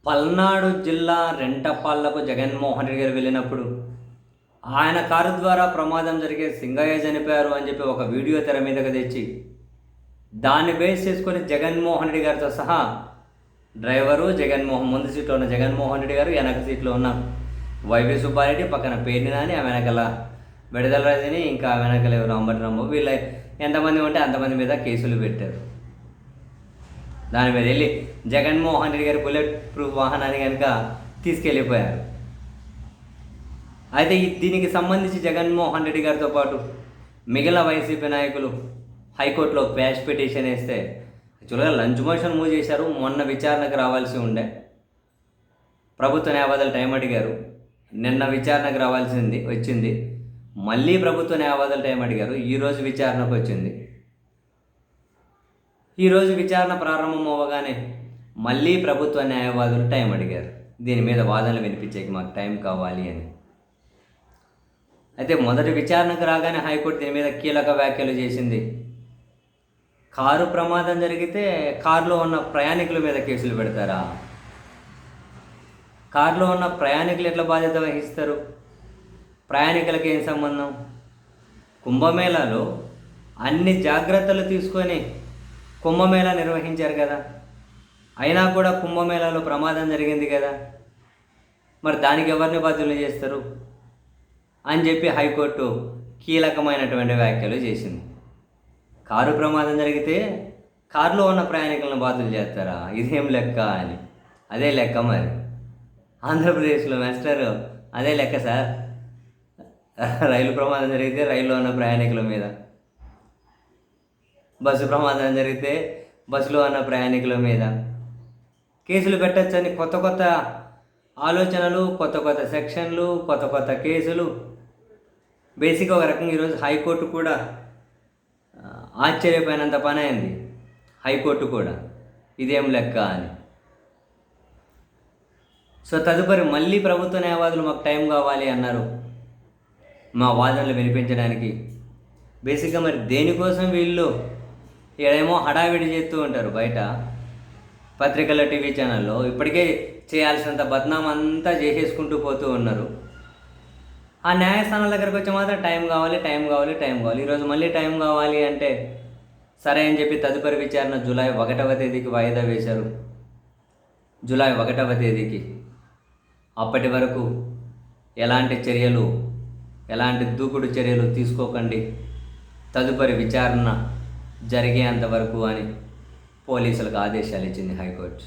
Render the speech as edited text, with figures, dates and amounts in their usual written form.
పల్నాడు జిల్లా రెంటపాళ్లకు జగన్మోహన్ రెడ్డి గారు వెళ్ళినప్పుడు ఆయన కారు ద్వారా ప్రమాదం జరిగే సింగయ్య చనిపోయారు అని చెప్పి ఒక వీడియో తెర మీదకి తెచ్చి దాన్ని బేస్ చేసుకొని జగన్మోహన్ రెడ్డి గారితో సహా డ్రైవరు ముందు సీట్లో ఉన్న జగన్మోహన్ రెడ్డి గారు, వెనక సీట్లో ఉన్న వైవి సుబ్బారెడ్డి, పక్కన పేర్ని నాని, ఆ వెనకల విడుదల రజని, ఇంకా వెనకల ఎవరు అంబటి రాంబాబు, వీళ్ళ ఎంతమంది ఉంటే అంతమంది మీద కేసులు పెట్టారు. దాని మీద వెళ్ళి జగన్మోహన్ రెడ్డి గారి బుల్లెట్ ప్రూఫ్ వాహనాన్ని కనుక తీసుకెళ్ళిపోయారు. అయితే దీనికి సంబంధించి జగన్మోహన్ రెడ్డి గారితో పాటు మిగిలిన వైసీపీ నాయకులు హైకోర్టులో క్వాష్ పిటిషన్ వేస్తే యాక్చువల్గా లంచ్ మోషన్ మూవ్ చేశారు. మొన్న విచారణకు రావాల్సి ఉండే, ప్రభుత్వ న్యాయవాదులు టైం అడిగారు. నిన్న విచారణకు వచ్చింది. మళ్ళీ ప్రభుత్వ న్యాయవాదులు టైం అడిగారు. ఈరోజు విచారణకు వచ్చింది. ఈరోజు విచారణ ప్రారంభం అవ్వగానే మళ్ళీ ప్రభుత్వ న్యాయవాదులు టైం అడిగారు. దీని మీద వాదనలు వినిపించేకి మాకు టైం కావాలి అని. అయితే మొదటి విచారణకు రాగానే హైకోర్టు దీని మీద కీలక వ్యాఖ్యలు చేసింది. కారు ప్రమాదం జరిగితే కారులో ఉన్న ప్రయాణికుల మీద కేసులు పెడతారా? కారులో ఉన్న ప్రయాణికులు ఎట్లా బాధ్యత వహిస్తారు? ప్రయాణికులకి ఏం సంబంధం? కుంభమేళాలో అన్ని జాగ్రత్తలు తీసుకొని కుంభమేళా నిర్వహించారు కదా, అయినా కూడా కుంభమేళాలో ప్రమాదం జరిగింది కదా, మరి దానికి ఎవరిని బాధ్యులు చేస్తారు అని చెప్పి హైకోర్టు కీలకమైనటువంటి వ్యాఖ్యలు చేసింది. కారు ప్రమాదం జరిగితే కారులో ఉన్న ప్రయాణికులను బాధ్యులు చేస్తారా? ఇదేం లెక్క అని. అదే లెక్క మరి ఆంధ్రప్రదేశ్లో మాస్టర్, అదే లెక్క సార్. రైలు ప్రమాదం జరిగితే రైల్లో ఉన్న ప్రయాణికుల మీద, బస్సు ప్రమాదం జరిగితే బస్సులో ఉన్న ప్రయాణికుల మీద కేసులు పెట్టచ్చని కొత్త కొత్త ఆలోచనలు, కొత్త కొత్త సెక్షన్లు, కొత్త కొత్త కేసులు. బేసిక్గా ఒక రకంగా ఈరోజు హైకోర్టు కూడా ఆశ్చర్యపోయినంత పని అయింది. హైకోర్టు కూడా ఇదేం లెక్క అని. సో తదుపరి మళ్ళీ ప్రభుత్వ న్యాయవాదులు మాకు టైం కావాలి అన్నారు మా వాదనలు వినిపించడానికి. బేసిక్గా మరి దేనికోసం వీళ్ళు ఏమో హడావిడి చేస్తూ ఉంటారు బయట పత్రికల, టీవీ ఛానల్లో. ఇప్పటికే చేయాల్సినంత బద్నాం అంతా చేసేసుకుంటూ పోతూ ఉన్నారు. ఆ న్యాయస్థానాల దగ్గరకు వచ్చి మాత్రం టైం కావాలి. ఈరోజు మళ్ళీ టైం కావాలి అంటే సరే అని చెప్పి తదుపరి విచారణ జూలై 1వ తేదీకి వాయిదా వేశారు. జూలై 1వ తేదీకి. అప్పటి వరకు ఎలాంటి దూకుడు చర్యలు తీసుకోకండి, తదుపరి విచారణ జరిగేంతవరకు అని పోలీసులకు ఆదేశాలు ఇచ్చింది హైకోర్టు.